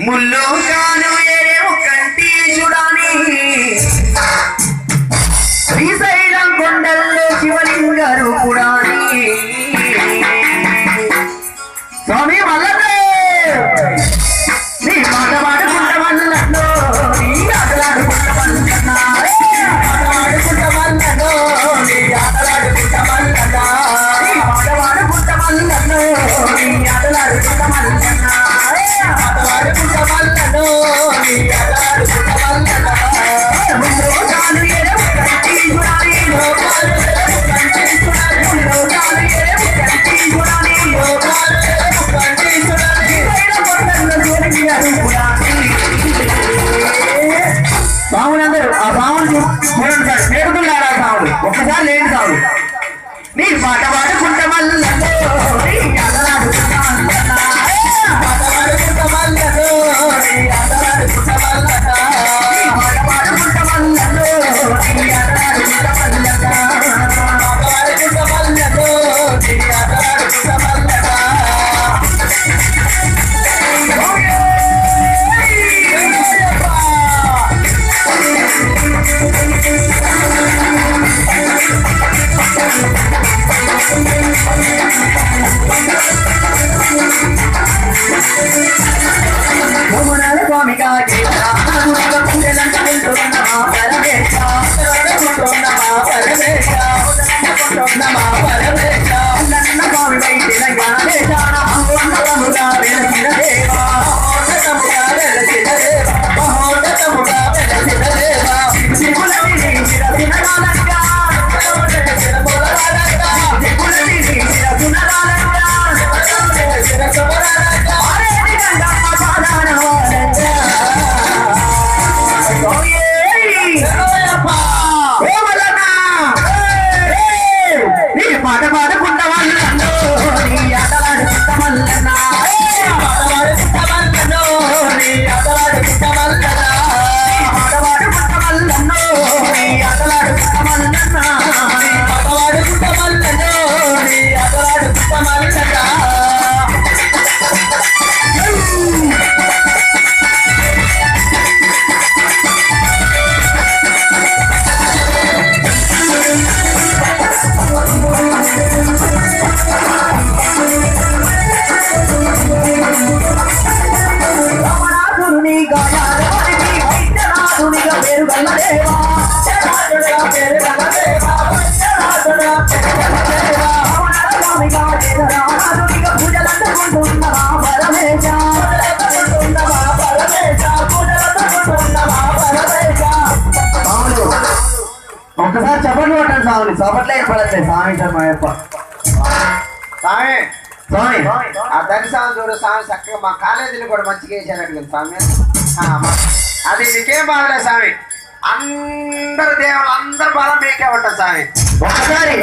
ముల్లోకాలు ఏరేవు కంటి చూడాని శ్రీశైలం కొండల్లో శివలింగ రూపుడాని స్వామి మల్లదే నీ మాట పాడుకుంట మల్లన్నో నీ ఆటలాడుకుంట మల్లన్నా ఆటలాడుకుంట మల్లన్నో నీ ఆటలాడుకుంట మల్లన్నా నీ మాట పాడుకుంట మల్లన్నో నీ ఆటలాడుకుంట మల్లన్నా ఆటలాడుకుంట మల్లన్నో నీ ఆటలాడుకుంట మల్లన్నా ముల్లోకాలు ఏరేవు కంటి చూడాలి లోకాలు ఏరేవు కంటి చూడాలి ముల్లోకాలు ఏరేవు కంటి చూడాలి లోకాలు ఏరేవు కంటి చూడాలి బావునందరూ ఆ బావును చూడండి సార్ నేర్పుతున్నారా సావుడు ఒక్కసారి లేని సావుడు నీ పాట పాడుకుంట మల్లన్నో నీ ఆటలాడుకుంట మల్లన్నా ఆటలాడుకుంట మల్లన్నో నీ ఆటలాడుకుంట మల్లన్నా పాట పాడుకుంట మల్లన్నో నీ ఆటలాడుకుంట మల్లన్నా ఆటలాడుకుంట మల్లన్నో నీ ఆటలాడుకుంట మల్లన్నా స్వామిగా పాట పాడుకుంట మల్లన్నో నీ ఆటలాడుకుంట మల్లన్నా పాటలాడుకుంట మల్లన్నో నీ ఆటలాడుకుంట మల్లన్నా పాట పాడుకుంట మల్లన్నో నీ ఆటలాడుకుంట మల్లన్నా పాటలాడుకుంట మల్లన్నో నీ ఆటలాడుకుంట మల్లన్నా ఒక్కసారి చప్పట్లు కొట్టండి స్వామి చప్పట్లే ఏర్పడట్లేదు స్వామి మా అప్ప స్వామి స్వామి ఆ ధని స్వామి చూడు స్వామి చక్కగా మా కాలేజీని కూడా మంచిగా వేసారు స్వామి అది మీకేం బాగలేదు స్వామి అందరు దేవుళ్ళు అందరు బలం మీకే ఉంటారు స్వామి ఒక్కసారి